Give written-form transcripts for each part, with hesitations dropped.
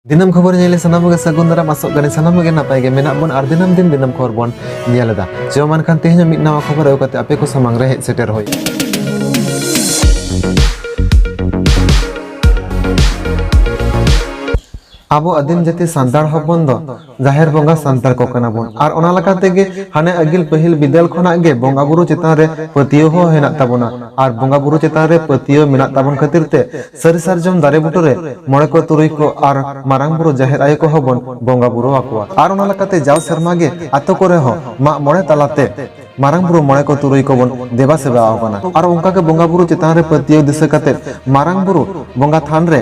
दिनम खबर नेले सनाम गे सगुन दाराम आसोग गानी सनाम गे नापाय गे मेना बोन आर दिनम दिन दिनम खबर बोन नेलेदा जेमान खान तेहन मिट नवा खबर अउ काते आपे को सामांग रे हेज सेटर होय आबो आदिम जाति सांतार हपन दो जाहेर बंगा सांतार को कना बोन आर ओना लका तेगे हाने अगिल पहिल बिदल खोना गे बंगा बुरु चितान रे पतियो हो हेना ताबोना आर बंगा बुरु चितान रे पतियो मेना ताबोन खातिर ते सरी सारजम दारे बुटो रे मोळे को तुरुई को आर मारांग बुरु जाहेर आय को हबन बंगा बुरु आकोआ आर ओना लका ते जाव शर्मा गे आतो करे हो मा मोळे तालाते मारांग बुरु मोळे को तुरुई को बन देवा सेवा आवना आर उनका के बंगा बुरु चितान रे पतियो दिसे काते मारांग बुरु बंगा थान रे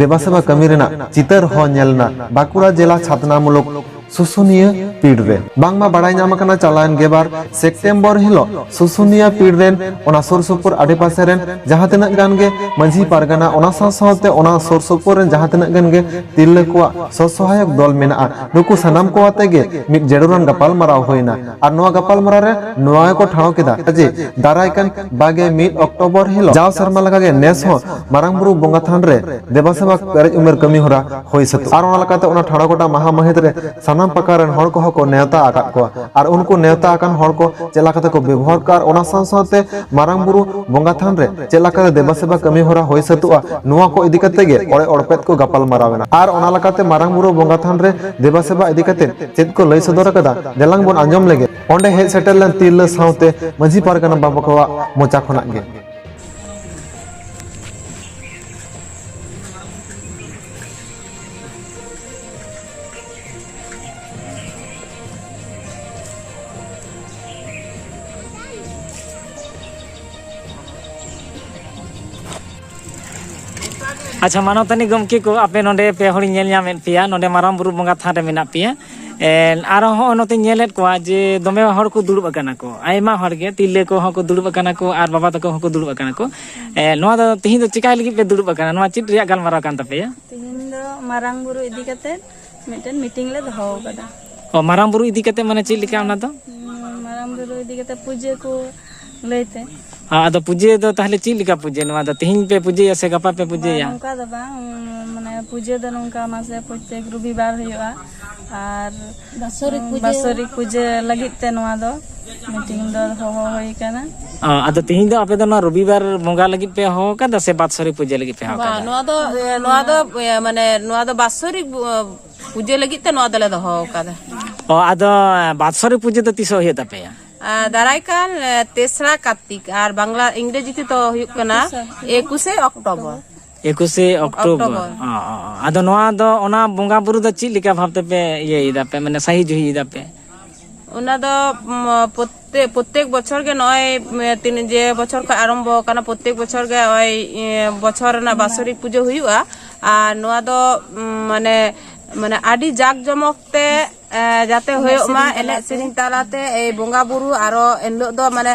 देवा सेवा कमी रेना चितर हो नेलना बाकुड़ा जिला छात्रनामुलक सुसुनिया पीड़ रे बांगमा बाड़ाई नाम कना चालान गेबार सेप्टेम्बर हिलो सुसुनिया पीड़ रेन ओना सुरसुपुर आडेपासे रेन जहां तिनक गान गे मंझी पारगाना ओना साथे ओना सुरसुपुर रेन जहां तिनक गान गे तिरले को ससहायक दल मेना नुकु सनाम को आते गे मिट जेडुरान गपाल मराव होइना आर नोआ गपाल मरा रे नोआ को ठाव केदा जे दाराय कान बागे 1 अक्टोबर हिलो जाव शर्मा लगा गे नेस हो मारांग बुरु बंगा थान रे देवा सेवा पेरेज उमेर कमी होरा होई सत आर ओना लकाते ओना ठाड़ा गोटा महा महित रे सनाम पकारन हर को नेवता आकात को आर उनको नेवता आकान हर को चेला कते को व्यवहार कार ओना साथे मारांग बुरु बंगा थान रे चेला कते देवा सेवा कमी होरा होई सतुआ नुआ को इदी कते गे ओड़े ओड़पेत को गपाल मारावेना आर ओना लकाते मारांग बुरु बंगा थान रे देवा सेवा इदी कते चेद को लई सदर कदा देलांग बन आंजम लेगे ओंडे हेज सेटल लन तिरला साथे मंझी पारगाना बाबा को मोचा खना गे अच्छा मानवतानी गमके को आपे नोडे पे हड़ी नेल ᱧᱟᱢᱮᱫ ᱯᱮᱭᱟ ᱱᱚᱰᱮ ᱢᱟᱨᱟᱝ ᱵᱩᱨᱩ ᱵᱚᱸᱜᱟ ᱛᱷᱟᱱ ᱨᱮ ᱢᱮᱱᱟᱜ ᱯᱮᱭᱟ ᱟᱨ ᱦᱚᱸ ᱱᱚᱛᱮ ᱧᱮᱞᱮᱫ ᱠᱚᱣᱟ ᱡᱮ ᱫᱚᱢᱮ ᱦᱚᱲ ᱠᱚ ᱫᱩᱲᱩᱵ ᱟᱠᱟᱱᱟ ᱠᱚ ᱟᱭᱢᱟ ᱦᱚᱲ ᱜᱮ ᱛᱤᱨᱞᱟᱹ ᱠᱚ ᱦᱚᱸ ᱠᱚ ᱫᱩᱲᱩᱵ ᱟᱠᱟᱱᱟ ᱠᱚ ᱟᱨ ᱵᱟᱵᱟ ᱛᱟᱠᱚ ᱦᱚᱸ ᱠᱚ ᱫᱩᱲᱩᱵ ᱟᱠᱟᱱᱟ ᱠᱚ ᱱᱚᱣᱟ ᱫᱚ ᱛᱤᱦᱤᱧ ᱫᱚ ᱪᱤᱠᱟᱭ ᱞᱟᱹᱜᱤᱫ ᱯᱮ ᱫᱩᱲᱩᱵ ᱟᱠᱟᱱᱟ ᱱᱚᱣᱟ ᱪᱮᱫ ᱨᱮᱭᱟᱜ ᱜᱟᱞᱢᱟᱨᱟᱣ ᱠᱟᱱ ᱛᱟᱯᱮᱭᱟ ᱛᱤᱦᱤᱧ ᱫᱚ ᱢᱟᱨᱟᱝ ᱵᱩᱨᱩ ᱤᱫᱤ ᱠᱟᱛᱮ ᱢᱤᱫᱴᱮᱱ ᱢᱤᱴᱤᱝ ᱞᱮ ᱫᱚᱦᱚ ᱟᱠᱟᱫᱟ ᱢᱟᱨᱟᱝ ᱵᱩᱨᱩ ᱤᱫᱤ ᱠᱟᱛᱮ ᱢᱟᱱᱮ ᱪᱮᱫ ᱞᱮᱠᱟ ᱚᱱᱟ ᱫᱚ ᱢᱟᱨᱟᱝ ᱵᱩᱨᱩ ᱤᱫᱤ ᱠᱟᱛᱮ ᱯᱩᱡᱟᱹ ᱠᱚ ᱞᱟᱹᱭᱛᱮ ᱟᱫᱚ ᱯᱩᱡᱟᱹ ᱫᱚ ᱛᱟᱦᱞᱮ ᱪᱮᱫ ᱞᱮᱠᱟ ᱯᱩᱡᱟᱹ ᱱᱚᱣᱟ ᱫᱚ ᱛᱤᱦᱤᱧ ᱯᱮ ᱯᱩᱡᱟᱹᱭᱟ ᱥᱮ ᱜᱟᱯᱟ ᱯᱮ ᱯᱩᱡᱟᱹᱭᱟ ᱱᱚᱝᱠᱟ ᱫᱚ ᱵᱟᱝ ᱢᱟᱱᱮ ᱯᱩᱡᱟᱹ ᱫᱚ ᱱᱚᱝᱠᱟ ᱢᱟᱥᱮ ᱯᱨᱚᱛᱮᱠ ᱨᱚᱵᱤᱵᱟᱨ ᱦᱩᱭᱩᱜᱼᱟ ᱟᱨ ᱵᱟᱥᱚᱨᱤᱠ ᱯᱩᱡᱟᱹ ᱞᱟᱹᱜᱤᱫ ᱛᱮ ᱱᱚᱣᱟ ᱫᱚ ᱢᱤᱴᱤᱝ ᱫᱚ ᱦᱚᱦᱚ ᱦᱩᱭ ᱟᱠᱟᱱᱟ ᱟᱫᱚ ᱛᱤᱦᱤᱧ ᱫᱚ ᱟᱯᱮ ᱫᱚ ᱱᱚᱣᱟ ᱨᱚᱵᱤᱵᱟᱨ ᱵᱚᱸᱜᱟ ᱞᱟᱹᱜᱤᱫ ᱯᱮ ᱦᱚᱦᱚ ᱟᱠᱟᱫᱟ ᱥᱮ ᱵᱟᱛᱥᱚᱨᱤ ᱯᱩᱡᱟᱹ ᱞᱟᱹᱜᱤᱫ ᱯᱮ ᱦᱚᱦᱚ ᱟᱠᱟᱫᱟ ᱱᱚᱣᱟ ᱫᱚ ᱵᱟᱥᱚᱨᱤᱠ ᱯᱩᱡᱟᱹ ᱞᱟᱹᱜᱤᱫ ᱛᱮ ᱱᱚᱣᱟ ᱫᱚᱞᱮ ᱫᱚᱦᱚ ᱟᱠᱟᱫᱟ ᱟᱫᱚ ᱵᱟᱛᱥᱚᱨᱤ ᱯᱩᱡᱟᱹ ᱫᱚ ᱛᱤᱥᱚᱜ ᱦᱩᱭᱩᱜ ᱛᱟᱯᱮᱭᱟ ᱫᱟᱨᱟᱭ ᱠᱟᱱ 3রা কার্তিক আর বাংলা ইংরেজি তে তো হুᱭᱩᱜ ᱠᱟᱱᱟ 21 অক্টোবর 21 অক্টোবর ᱟᱫᱚ ᱱᱚᱣᱟ ᱫᱚ ᱚᱱᱟ ᱵᱚᱸᱜᱟ ᱵᱩᱨᱩ ᱫᱚ ᱪᱮᱫ ᱞᱮᱠᱟ ᱵᱷᱟᱵ ᱛᱮᱯᱮ ᱤᱭᱟᱹᱭ ᱫᱟ ᱯᱮ ᱢᱟᱱᱮ ᱥᱟᱦᱤ ᱡᱩᱦᱤ ᱫᱟ ᱯᱮ ওনা দো প্রত্যেক বছর গে নয় তিন যে বছর ᱠᱷᱚᱱ আরম্ভ কানা প্রত্যেক বছর গে ওই বছর না বাৎসরিক পুজো হুᱭᱩᱜᱼᱟ আর নোয়া দো মানে মানে আডি জাক জমকতে যাতে ᱦᱩᱭᱩᱜ ᱢᱟ ᱮᱱᱮᱡ ᱥᱮᱨᱮᱧ ᱛᱟᱞᱟᱛᱮ এই বঙ্গা বুরু আরো এনলো দো মানে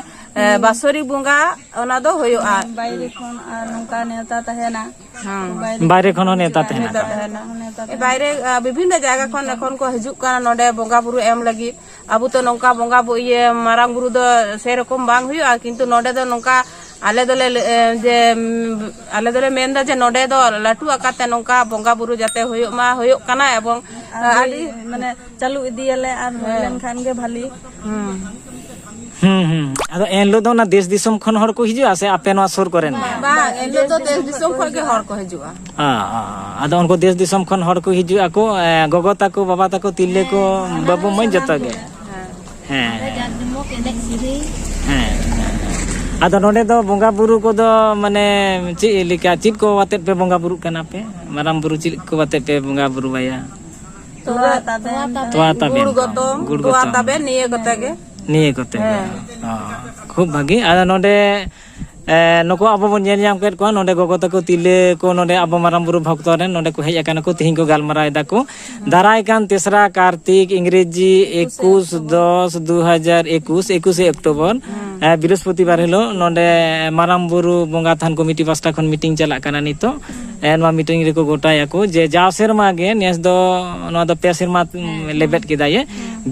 বাৎসরিক বঙ্গা ওনা দো ᱦᱩᱭᱩᱜᱼᱟ বাইরে খন আর নৌকা নেতা তাহেনা বাইরে ᱠᱷᱚᱱ ᱦᱚᱸ ᱱᱮᱣᱛᱟ ᱛᱟᱦᱮᱱᱟ বাইরে বিভিন্ন জায়গা খন এখন ᱠᱚ ᱦᱤᱡᱩᱜ ᱠᱟᱱᱟ ᱱᱚᱰᱮ ᱵᱚᱸᱜᱟ ᱵᱩᱨᱩ ᱮᱢ ᱞᱟᱹᱜᱤᱫ ᱟᱵᱚ ᱛᱚ ᱱᱚᱝᱠᱟ ᱵᱚᱸᱜᱟ ᱤᱭᱟᱹ ᱢᱟᱨᱟᱝ ᱵᱩᱨᱩ ᱫᱚ ᱥᱮᱨᱚᱠᱚᱢ ᱵᱟᱝ ᱦᱩᱭᱩᱜᱼᱟ ᱠᱤᱱᱛᱩ ᱱᱚᱰᱮ ᱫᱚ ᱱᱚᱝᱠᱟ ᱟᱞᱮ ᱫᱚᱞᱮ ᱢᱮᱱᱫᱟ ᱡᱮ ᱱᱚᱰᱮ ᱫᱚ ᱞᱟᱹᱴᱩ ᱟᱠᱟᱨᱛᱮ ᱱᱚᱝᱠᱟ ᱵᱚᱸᱜᱟ ᱵᱩᱨᱩ ᱡᱟᱛᱮ ᱦᱩᱭᱩᱜ ᱢᱟ ᱦᱩᱭᱩᱜ ᱠᱟᱱᱟ ᱮᱵᱚᱝ ᱟᱹᱰᱤ ᱢᱟᱱᱮ ᱪᱟᱞᱩ ᱤᱫᱤᱭᱟᱞᱮ ᱟᱨ ᱦᱩᱭ ᱞᱮᱱᱠᱷᱟᱱ ᱜᱮ ᱵᱷᱟᱞᱤ ᱟᱫᱚ ᱮᱱᱦᱤᱞᱳᱜ ᱫᱚ ᱚᱱᱟ ᱫᱮᱥ ᱫᱤᱥᱚᱢ ᱠᱷᱚᱱ ᱦᱚᱲ ᱠᱚ ᱦᱤᱡᱩᱜᱼᱟ ᱥᱮ ᱟᱯᱮ ᱱᱚᱣᱟ ᱥᱩᱨ ᱠᱚᱨᱮᱱ ᱵᱟᱝ ᱮᱱᱦᱤᱞᱳᱜ ᱫᱚ ᱫᱮᱥ ᱫᱤᱥᱚᱢ ᱠᱷᱚᱱ ᱜᱮ ᱦᱚᱲ ᱠᱚ ᱦᱤᱡᱩᱜᱼᱟ ᱟᱫᱚ ᱩᱱᱠᱩ ᱫᱮᱥ ᱫᱤᱥᱚᱢ ᱠᱷᱚᱱ ᱦᱚᱲ ᱠᱚ ᱦᱤᱡᱩᱜ ᱟᱠᱚ ᱜᱚᱜᱚ ᱛᱟᱠᱚ ᱵᱟᱵᱟ ᱛᱟᱠᱚ ᱛᱤᱨᱞᱟᱹ ᱠᱚ ᱵᱟᱹᱵᱩ ᱢᱟᱹᱭ ᱡᱚᱛᱚ ᱜᱮ ᱦᱮᱸ ᱟᱫᱚ ᱱᱚᱰᱮ ᱫᱚ ᱵᱚᱸᱜᱟ ᱵᱩᱨᱩ ᱠᱚᱫᱚ ᱢᱟᱱᱮ ᱪᱮᱫ ᱞᱮᱠᱟ ᱪᱮᱫ ᱠᱚ ᱟᱛᱮᱫ ᱯᱮ ᱵᱚᱸᱜᱟ ᱵᱩᱨᱩᱜ ᱠᱟᱱᱟ ᱯᱮ ᱢᱟᱨᱟᱝ ᱵᱩᱨᱩ ᱪᱮᱫ ᱠᱚ ᱟᱛᱮᱫ ᱯᱮ ᱵᱚᱸᱜᱟ ᱵᱩᱨᱩ ᱵᱟᱭᱟ তোয়া তাবেন তোয়া তাবেন গুড় তোয়া তাবেন নিয়ে কতে গে নিয়ে কতে খুব ভাগি আর নডে ᱱᱩᱠᱩ ᱟᱵᱚ ᱵᱚᱱ ᱧᱮᱞ ᱧᱟᱢ ᱠᱮᱫ ᱠᱚᱣᱟ ᱱᱚᱰᱮ ᱜᱚᱜᱚ ᱛᱟᱠᱚ ᱛᱤᱨᱞᱟᱹ ᱠᱚ ᱱᱚᱰᱮ ᱟᱵᱚ ᱢᱟᱨᱟᱝ ᱵᱩᱨᱩ ᱵᱷᱚᱠᱛᱚ ᱨᱮᱱ ᱱᱚᱰᱮ ᱠᱚ ᱦᱮᱡ ᱟᱠᱟᱱᱟ ᱠᱚ ᱛᱤᱦᱤᱧ ᱠᱚ ᱜᱟᱞᱢᱟᱨᱟᱣ ᱮᱫᱟ ᱠᱚ ᱫᱟᱨᱟᱭ ᱠᱟᱱ 3রা কার্তিক ইংরেজি 21/10/2021 অক্টোবর বৃহস্পতিবার হলো নডে মারাং বুরু বঙ্গা থান কমিটি পাঁচটা খন মিটিং চালাক কানা নিতো ᱱᱚᱣᱟ ᱢᱤᱴᱤᱝ ᱨᱮᱠᱚ ᱜᱚᱴᱟᱭᱟᱠᱚ ᱡᱮ ᱡᱟᱣ ᱥᱮᱨᱢᱟ ᱜᱮ ᱱᱮᱥ ᱫᱚ ᱱᱚᱣᱟ ᱫᱚ ᱯᱮ ᱥᱮᱨᱢᱟ ᱞᱮᱵᱮᱫ ᱠᱮᱫᱟᱭᱮ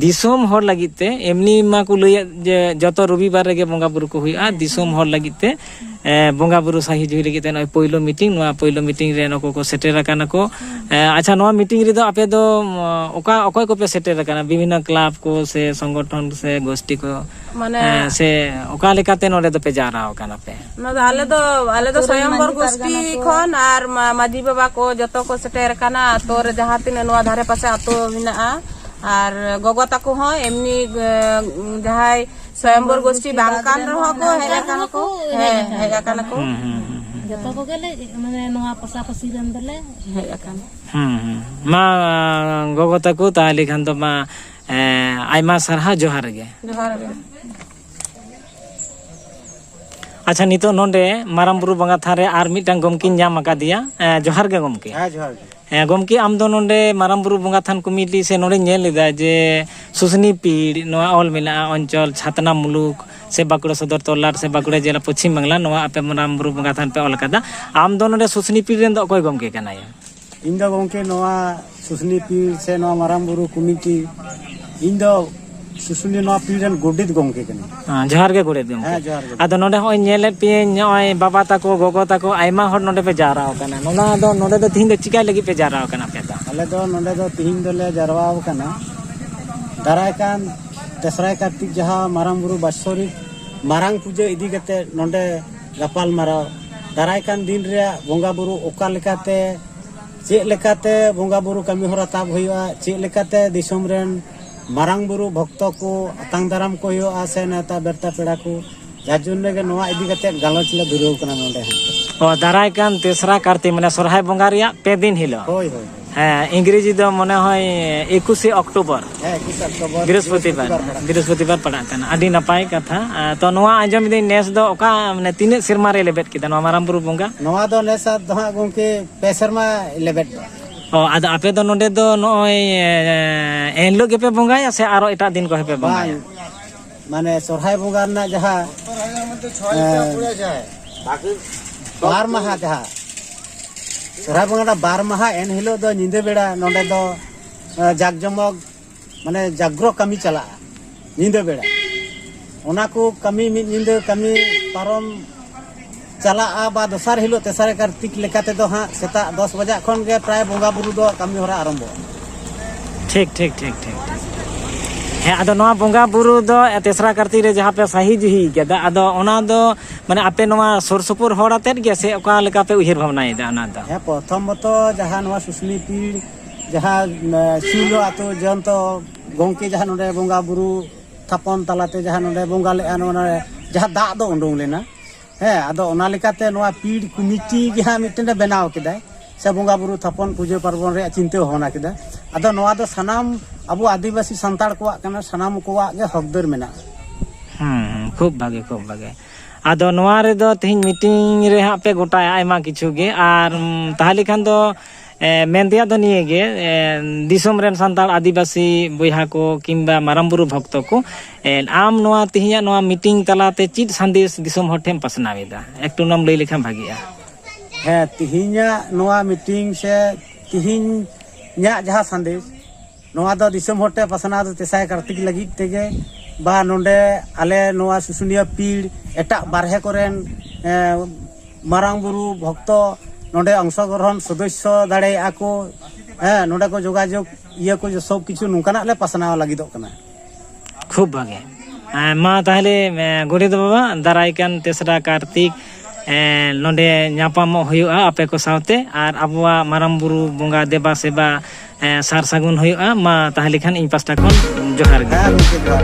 ᱫᱤᱥᱚᱢ ᱦᱚᱲ ᱞᱟᱹᱜᱤᱫ ᱛᱮ ᱮᱢᱱᱤ ᱢᱟ ᱠᱚ ᱞᱟᱹᱭᱟ ᱡᱮ ᱡᱚᱛᱚ ᱨᱚᱵᱤᱵᱟᱨ ᱨᱮᱜᱮ ᱵᱚᱸᱜᱟ ᱵᱩᱨᱩ ᱠᱚ ᱦᱩᱭᱩᱜᱼᱟ ᱫᱤᱥᱚᱢ ᱦᱚᱲ ᱞᱟᱹᱜᱤᱫ ᱛᱮ ᱵᱚᱸᱜᱟ ᱵᱩᱨᱩ ᱥᱟᱦᱤ ᱡᱩᱦᱤ ᱞᱟᱹᱜᱤᱫ ᱛᱮ ᱱᱚᱜᱼᱚᱭ ᱯᱳᱭᱞᱳ ᱢᱤᱴᱤᱝ ᱱᱚᱣᱟ ᱯᱳᱭᱞᱳ ᱢᱤᱴᱤᱝ ᱨᱮ ᱱᱩᱠᱩ ᱠᱚ ᱥᱮᱴᱮᱨ ᱟᱠᱟᱱᱟ ᱠᱚ ᱟᱪᱪᱷᱟ ᱱᱚᱣᱟ ᱢᱤᱴᱤᱝ ᱨᱮᱫᱚ ᱟᱯᱮ ᱫᱚ ᱚᱠᱚᱭ ᱠᱚᱯᱮ ᱥᱮᱴᱮᱨ ᱟᱠᱟᱱᱟ ᱵᱤᱵᱷᱤᱱᱱᱚ ᱠᱞᱟᱵ ᱠᱚ ᱥᱮ ᱥᱚᱝᱜᱚᱴᱷᱚᱱ ᱥᱮ ᱜᱳᱥᱴᱤ ᱠᱚ ᱢᱟᱱᱮ ᱥᱮ ᱚᱠᱟ ᱞᱮᱠᱟᱛᱮ ᱱᱚᱰᱮ ᱫᱚᱯᱮ ᱡᱟᱣᱨᱟ ᱟᱠᱟᱱᱟ ᱯᱮ ᱱᱚᱣᱟ ᱫᱚ ᱟᱞᱮ ᱫᱚ ᱥᱚᱭᱚᱢᱵᱚᱨ ᱜᱳᱥᱴᱤ ᱠᱷᱚᱱ ᱟᱨ ᱢᱟᱹᱡᱷᱤ ᱵᱟᱵᱟ ᱠᱚ ᱡᱚᱛᱚ ᱠᱚ ᱥᱮᱴᱮᱨ ᱟᱠᱟᱱᱟ ᱟᱛᱳ ᱨᱮ ᱡᱟᱦᱟᱸ ᱛᱤᱱᱟᱹᱜ ᱱᱚᱣᱟ ᱫᱷᱟᱨᱮ ᱯᱟᱥᱮ ᱟᱛᱳ ᱢᱮᱱᱟᱜᱼᱟ ᱟᱨ ᱜᱚᱜᱚ ᱛᱟᱠᱚ ᱦᱚᱸ ᱮᱢᱱᱤ ᱡᱟᱦᱟᱸᱭ ᱥᱚᱭᱚᱢᱵᱚᱨ ᱜᱳᱥᱴᱤ ᱵᱟᱝ ᱠᱟᱱ ᱨᱮᱦᱚᱸ ᱠᱚ ᱦᱮᱡ ᱟᱠᱟᱱᱟ ᱠᱚ ᱦᱮᱡ ᱟᱠᱟᱱᱟ ᱠᱚ ᱡᱚᱛᱚ ᱠᱚᱜᱮ ᱞᱮ ᱢᱟᱱᱮ ᱱᱚᱣᱟ ᱯᱟᱥᱟᱯᱟᱥᱤ ᱨᱮᱱ ᱫᱚᱞᱮ ᱦᱮᱡ ᱟᱠᱟᱱᱟ ᱢᱟ ᱜᱚᱜᱚ ᱛᱟᱠᱚ ᱛᱟᱦᱞᱮ ᱠᱷᱟᱱ ᱫᱚ ᱢᱟ ᱟᱭᱢᱟ ᱥᱟᱨᱦᱟᱣ ᱡᱚᱦᱟᱨ ᱜᱮ ᱡᱚᱦᱟᱨ ᱜᱮ ᱟᱪᱪᱷᱟ ᱱᱤᱛᱚᱜ ᱱᱚᱰᱮ ᱢᱟᱨᱟᱝ ᱵᱩᱨᱩ ᱵᱚᱸᱜᱟ ᱛᱷᱟᱱ ᱨᱮ ᱟᱨ ᱢᱤᱫᱴᱟᱝ ᱜᱚᱢᱠᱮᱧ ᱧᱟᱢ ᱟᱠᱟᱫᱮᱭᱟ ᱡᱚᱦᱟᱨ ᱜᱮ ᱜᱚᱢᱠᱮ ᱡᱚᱦᱟᱨ ᱜᱮ ᱜᱚᱢᱠᱮ ᱟᱢ ᱫᱚ ᱱᱚᱰᱮ ᱢᱟᱨᱟᱝ ᱵᱩᱨᱩ ᱵᱚᱸᱜᱟ ᱛᱷᱟᱱ ᱠᱚᱢᱤᱴᱤ ᱥᱮ ᱱᱚᱰᱮᱧ ᱧᱮᱞ ᱞᱮᱫᱟ ᱡᱮ ᱥᱩᱥᱱᱤ ᱯᱤᱲ ᱱᱚᱣᱟ ᱚᱞ ᱢᱮᱱᱟᱜᱼᱟ ᱚᱧᱪᱚᱞ ᱪᱷᱟᱛᱱᱟ ᱢᱩᱞᱩᱠ ᱥᱮ ᱵᱟᱸᱠᱩᱲᱟ ᱥᱚᱫᱚᱨ ᱛᱚᱞᱟᱴ ᱥᱮ ᱵᱟᱸᱠᱩᱲᱟ ᱡᱮᱞᱟ ᱯᱚᱪᱷᱤᱢ ᱵᱟᱝᱞᱟ ᱱᱚᱣᱟ ᱟᱯᱮ ᱢᱟᱨᱟᱝ ᱵᱩᱨᱩ ᱵᱚᱸᱜᱟ ᱛᱷᱟᱱ ᱯᱮ ᱚᱞ ᱟᱠᱟᱫᱟ ᱟᱢ ᱫᱚ ᱱᱚᱰᱮ ᱥᱩᱥᱱᱤ ᱯᱤᱲ ᱨᱮᱱ ᱫᱚ ᱚᱠᱚᱭ ᱜᱚᱢᱠᱮ ᱠᱟᱱᱟᱭ ᱤᱧ ᱫᱚ ᱜᱚᱝᱠᱮ ᱱᱚᱣᱟ ᱥᱩᱥᱱᱤ ᱯᱤᱲ ᱥᱮ ᱱᱚᱣᱟ ᱢᱟᱨᱟᱝ ᱵᱩᱨᱩ कमिटी ᱤᱧ ᱫᱚ ᱥᱩᱥᱱᱤ ᱱᱚᱣᱟ ᱯᱤᱲ ᱨᱮᱱ ᱜᱚᱰᱮᱛ ᱜᱚᱝᱠᱮ ᱠᱟᱱᱟ ᱡᱚᱦᱟर ᱜᱮ ᱜᱚᱰᱮᱛ ᱜᱚᱢᱠᱮ ᱡᱚᱦᱟᱨ ᱜᱮ ᱟᱫᱚ ᱱᱚᱰᱮ ᱦᱚᱸᱜᱼᱚᱭ ᱧᱮᱞᱮᱫ ᱯᱮᱭᱟᱹᱧ ᱱᱚᱜᱼᱚᱭ ᱵᱟᱵᱟ ᱛᱟᱠᱚ ᱜᱚᱜᱚ ᱛᱟᱠᱚ ᱟᱭᱢᱟ ᱦᱚᱲ ᱱᱚᱰᱮ ᱯᱮ ᱡᱟᱣᱨᱟ ᱟᱠᱟᱱᱟ ᱱᱚᱰᱮ ᱫᱚ ᱛᱤᱦᱤᱧ ᱫᱚ ᱪᱤᱠᱟᱭ ᱞᱟᱹᱜᱤᱫ ᱯᱮ ᱡᱟᱣᱨᱟ ᱟᱠᱟᱱᱟ ᱟᱯᱮ ᱫᱚ ᱟᱞᱮ ᱫᱚ ᱱᱚᱰᱮ ᱫᱚ ᱛᱤᱦᱤᱧ ᱫᱚᱞᱮ ᱡᱟᱨᱣᱟ ᱟᱠᱟᱱᱟ ᱫᱟᱨᱟᱭ ᱠᱟᱱ ᱛᱮᱥᱨᱟᱭ ᱠᱟᱨᱛᱤᱠ ᱡᱟᱦᱟᱸ ᱢᱟᱨᱟᱝ ᱵᱩᱨᱩ ᱵᱟৎᱥᱚᱨᱤᱠ ᱢᱟᱨᱟᱝ ᱯᱩᱡᱟᱹ ᱤᱫᱤ ᱠᱟᱛᱮ ᱱᱚᱰᱮ ᱜᱟᱯᱟᱞ ᱢᱟᱨᱟᱣ ᱫᱟᱨᱟᱭ ᱠᱟᱱ ᱫᱤᱱ ᱨᱮᱭᱟᱜ ᱵᱚᱸᱜᱟ ᱵᱩᱨᱩ ᱚᱠᱟ ᱞᱮᱠᱟᱛᱮ ᱪᱮᱫ ᱞᱮᱠᱟᱛᱮ ᱵᱚᱸᱜᱟ ᱵᱩᱨᱩ ᱠᱟᱹᱢᱤ ᱦᱚᱨᱟ ᱛᱟᱵ ᱦᱩᱭᱩᱜᱼᱟ ᱪᱮᱫ ᱞᱮᱠᱟᱛᱮ ᱫᱤᱥᱚᱢ ᱨᱮᱱ ᱢᱟᱨᱟᱝ ᱵᱩᱨᱩ ᱵᱷᱚᱠᱛᱚ ᱠᱚ ᱟᱛᱟᱝ ᱫᱟᱨᱟᱢ ko ᱦᱩᱭᱩᱜᱼᱟ ᱥᱮ ᱱᱮᱣᱛᱟ ᱵᱮᱨᱛᱟ ᱯᱮᱲᱟ ᱠᱚ ᱡᱟᱨ ᱡᱚᱱᱱᱚ ᱜᱮ ᱱᱚᱣᱟ ᱤᱫᱤ ᱠᱟᱛᱮ ᱜᱟᱞᱚᱪ ᱞᱮ ᱫᱷᱩᱨᱟᱹᱣ ᱠᱟᱱᱟ ᱱᱚᱰᱮ ᱫᱟᱨᱟᱭ ᱠᱟᱱ ᱛᱮᱥᱨᱟ ᱠᱟᱨᱛᱤᱠ ᱢᱟᱱᱮ ᱥᱚᱨᱦᱟᱭ ᱵᱚᱸᱜᱟ ᱨᱮᱭᱟᱜ 2 ᱫᱤᱱ ᱦᱤᱞᱳᱜ ᱦᱳᱭ ᱦᱳᱭ হ্যাঁ ইংরেজি তো মনে হয় 21 অক্টোবর 21 অক্টোবর বৃহস্পতিবার পাড়াᱜ ᱠᱟᱱᱟ ᱟᱹᱰᱤ ᱱᱟᱯᱟᱭ ᱠᱟᱛᱷᱟ ᱛᱚ ᱱᱚᱣᱟ ᱟᱸᱡᱚᱢ ᱤᱫᱟᱹᱧ ᱱᱮᱥ ᱫᱚ ᱚᱠᱟ ᱢᱟᱱᱮ ᱛᱤᱱᱟᱹᱜ ᱥᱮᱨᱢᱟ ᱨᱮ ᱞᱮᱵᱮᱫ ᱠᱮᱫᱟ ᱱᱚᱣᱟ ᱢᱟᱨᱟᱝ ᱵᱩᱨᱩ ᱵᱚᱸᱜᱟ ᱱᱚᱣᱟ ᱫᱚ ᱱᱮᱥ ᱫᱚ ᱦᱟᱸᱜ ᱜᱚᱝᱠᱮ 2 ᱥᱮᱨᱢᱟ ᱞᱮᱵᱮᱫ ᱟᱫᱚ ᱟᱯᱮ ᱫᱚ ᱱᱚᱰᱮ ᱫᱚ ᱱᱚᱜᱼᱚᱭ ᱮᱱᱦᱤᱞᱳᱜ ᱜᱮᱯᱮ ᱵᱚᱸᱜᱟᱭᱟ ᱥᱮ ᱟᱨᱚ ᱮᱴᱟᱜ ᱫᱤᱱ ᱠᱚ ᱯᱮ ᱵᱚᱸᱜᱟᱭᱟ মানে সরহাই বঙ্গা রᱮᱱᱟᱜ ᱡᱟᱦᱟᱸ ᱵᱟᱨ ᱢᱟᱦᱟ ᱡᱟᱦᱟᱸ সরহাই বঙ্গা ᱨᱮᱱᱟᱜ 12 মাহা ᱮᱱ ᱦᱤᱞᱳᱜ ᱫᱚ ᱧᱤᱫᱟᱹ ᱵᱮᱲᱟ ᱱᱚᱰᱮ ᱫᱚ ᱡᱟᱠᱡᱚᱢᱚᱠ মানে জাগ্রো কামি চালাᱜᱼᱟ ᱧᱤᱫᱟᱹ ᱵᱮᱲᱟ ᱚᱱᱟ ᱠᱚ ᱠᱟᱹᱢᱤ ᱢᱤᱫ ᱧᱤᱫᱟᱹ ᱠᱟᱹᱢᱤ ᱯᱟᱨᱚᱢ ᱪᱟᱞᱟᱜᱼᱟ ᱵᱟ ᱫᱚᱥᱟᱨ ᱦᱤᱞᱳᱜ ᱛᱮᱥᱟᱨ ᱠᱟᱨᱛᱤᱠ ᱞᱮᱠᱟ ᱛᱮᱫᱚ ᱦᱟᱸᱜ ᱥᱮᱛᱟᱜ 10 ᱵᱟᱡᱟᱜ ᱠᱷᱚᱱ ᱜᱮ ᱯᱨᱟᱭ ᱵᱚᱸᱜᱟ ᱵᱩᱨᱩ ᱫᱚ ᱠᱟᱹᱢᱤ ᱦᱚᱨᱟ ᱟᱨᱟᱢᱵᱷᱚᱜᱼᱟ ᱴᱷᱤᱠ ᱦᱮᱸ ᱟᱫᱚ ᱱᱚᱣᱟ ᱵᱚᱸᱜᱟ ᱵᱩᱨᱩ ᱫᱚ ᱛᱮᱥᱨᱟ ᱠᱟᱨᱛᱤᱠ ᱨᱮ ᱡᱟᱦᱟᱸ ᱯᱮ ᱥᱟᱦᱤ ᱡᱩᱦᱤ ᱠᱮᱫᱟ ᱟᱫᱚ ᱚᱱᱟ ᱫᱚ ᱢᱟᱱᱮ ᱟᱯᱮ ᱱᱚᱣᱟ ᱥᱩᱨ ᱥᱩᱯᱩᱨ ᱦᱚᱲ ᱟᱛᱮᱫ ᱜᱮ ᱥᱮ ᱚᱠᱟ ᱞᱮᱠᱟ ᱯᱮ ᱩᱭᱦᱟᱹᱨ ᱵᱷᱟᱵᱽᱱᱟᱭᱮᱫᱟ ᱚᱱᱟ ᱫᱚ ᱦᱮᱸ ᱯᱨᱚᱛᱷᱚᱢᱚᱛᱚ ᱡᱟᱦᱟᱸ ᱱᱚᱣᱟ ᱥᱩᱥᱱᱤ ᱯᱤᱲ ᱡᱟᱦᱟᱸ ᱥᱤᱞᱚ ᱟᱛᱳ ᱡᱚᱱᱛᱚ ᱜᱚᱝᱠᱮ ᱡᱟᱦᱟᱸ ᱱᱚᱰᱮ ᱵᱚᱸᱜᱟ ᱵᱩᱨᱩ ᱛᱷᱟᱯᱚᱱ ᱛᱟᱞᱟᱛᱮ ᱡᱟᱦᱟᱸ ᱱᱚᱰᱮ ᱵᱚᱸᱜᱟ ᱞᱮᱜᱼᱟ ᱱᱚᱣᱟ ᱡᱟᱦᱟᱸ ᱫᱟᱜ ᱫᱚ ᱩᱰᱩᱝ ᱞᱮᱱᱟ ᱦᱮᱸ ᱟᱫᱚ ᱚᱱᱟ ᱞᱮᱠᱟᱛᱮ ᱱᱚᱣᱟ ᱯᱤᱲ ᱠᱚᱢᱤᱴᱤ ᱜᱮ ᱦᱟᱸᱜ ᱢᱤᱫᱴᱮᱱ ᱵᱮᱱᱟᱣ ᱠᱮᱫᱟᱭ ᱥᱮ ᱵᱚᱸᱜᱟ ᱵᱩᱨᱩ ᱛᱷᱟᱯᱚᱱ ᱯᱩᱡᱟᱹ ᱯᱟᱨᱵᱚᱱ ᱨᱮᱭᱟᱜ ᱪᱤᱱᱛᱟᱹ ᱵᱷᱟᱵᱽᱱᱟ ᱠᱮᱫᱟ ᱟᱫᱚ ᱱᱚᱣᱟ ᱫᱚ ᱥᱟᱱᱟᱢ ᱟᱵᱚ ᱟᱹᱫᱤᱵᱟᱹᱥᱤ ᱥᱟᱱᱛᱟᱲ ᱠᱚᱣᱟᱜ ᱠᱟᱱᱟ ᱥᱟᱱᱟᱢ ᱠᱚᱣᱟᱜ ᱜᱮ ᱦᱚᱠᱫᱟᱹᱨ ᱢᱮᱱᱟᱜᱼᱟ ᱠᱷᱩᱵ ᱵᱷᱟᱜᱮ ᱟᱫᱚ ᱱᱚᱣᱟ ᱨᱮᱫᱚ ᱛᱮᱦᱮᱧ ᱢᱤᱴᱤᱝ ᱨᱮ ᱦᱟᱸᱜ ᱯᱮ ᱜᱚᱴᱟᱭᱟ ᱟᱭᱢᱟ ᱠᱤᱪᱷᱩ ᱜᱮ ᱟᱨ ᱛᱟᱦᱞᱮ ᱠᱷᱟᱱ ᱫᱚ ᱢᱮᱱ ᱛᱮᱭᱟᱜ ᱫᱚ ᱱᱤᱭᱟᱹ ᱜᱮ ᱫᱤᱥᱚᱢ ᱨᱮᱱ ᱥᱟᱱᱛᱟᱲ ᱟᱹᱫᱤᱵᱟᱹᱥᱤ ᱵᱚᱭᱦᱟ ko ᱠᱤᱝᱵᱟ ᱢᱟᱨᱟᱝ ᱵᱩᱨᱩ ᱵᱷᱚᱠᱛᱚ ko ᱟᱢ ᱱᱚᱣᱟ ᱛᱮᱦᱮᱧᱟᱜ ᱱᱚᱣᱟ ᱢᱤᱴᱤᱝ ᱛᱟᱞᱟᱛᱮ ᱪᱮᱫ ᱥᱟᱸᱫᱮᱥ ᱫᱤᱥᱚᱢ ᱦᱚᱲ ᱴᱷᱮᱱ ᱯᱟᱥᱱᱟᱣ ᱮᱫᱟ ᱮᱠᱴᱩ ᱱᱚᱢ ᱞᱟᱹᱭ ᱞᱮᱠᱷᱟᱱ ᱵᱷᱟᱜᱤᱜᱼᱟ ᱦᱮᱸ ᱛᱤᱦᱤᱧᱟᱜ ᱱᱚᱣᱟ ᱢᱤᱴᱤᱝ ᱥᱮ ᱛᱤᱦᱤᱧᱟᱜ ᱡᱟᱦᱟᱸ ᱥᱟᱸᱫᱮᱥ ᱱᱚᱣᱟ ᱫᱚ ᱫᱤᱥᱚᱢ ᱦᱚᱲ ᱴᱷᱮᱱ ᱯᱟᱥᱱᱟᱣ ᱫᱚ ᱛᱮᱥᱟᱭ ᱠᱟᱨᱛᱤᱠ ᱞᱟᱹᱜᱤᱫ ᱛᱮᱜᱮ ᱵᱟ ᱱᱚᱰᱮ ᱟᱞᱮ ᱱᱚᱣᱟ ᱥᱩᱥᱩᱱᱤᱭᱟᱹ ᱯᱤᱲ ᱮᱴᱟᱜ ᱵᱟᱨᱦᱮ ᱠᱚᱨᱮᱱ ᱢᱟᱨᱟᱝ ᱵᱩᱨᱩ ᱵᱷᱚᱠᱛᱚ ᱱᱚᱰᱮ ᱚᱝশগ্রহণ সদস্য দাঁড়াᱭᱟᱜᱼᱟ ᱠᱚ হ্যাঁ ᱱᱚᱰᱮ ᱠᱚ ᱡᱳᱜᱟᱡᱳᱜ ᱤᱭᱟᱹ ᱠᱚ ᱥᱚᱵ ᱠᱤᱪᱷᱩ ᱱᱚᱝᱠᱟᱱᱟᱜ ᱞᱮ ᱯᱟᱥᱱᱟᱣ ᱞᱟᱹᱜᱤᱫᱚᱜ ᱠᱟᱱᱟ খুব ভাগে মা তাহলে গরিব বাবা দারাই কান তেসরা কার্তিক ᱱᱚᱰᱮ ᱧᱟᱯᱟᱢᱚᱜ ᱦᱩᱭᱩᱜᱼᱟ ᱟᱯᱮ ᱠᱚ ᱥᱟᱶᱛᱮ ᱟᱨ ᱟᱵᱚᱣᱟᱜ ᱢᱟᱨᱟᱝ ᱵᱩᱨᱩ ᱵᱚᱸᱜᱟ ᱫᱮᱵᱟ ᱥᱮᱵᱟ ᱥᱟᱨ ᱥᱟᱹᱜᱩᱱ ᱦᱩᱭᱩᱜᱼᱟ ᱢᱟ ᱛᱟᱦᱞᱮ ᱠᱷᱟᱱ ᱤᱧ ᱯᱟᱥᱴᱟ ᱠᱷᱚᱱ ᱡᱚᱦᱟᱨ ᱜᱮ ᱦᱮᱸ ᱜᱚᱝᱠᱮ ᱡᱚᱦᱟᱨ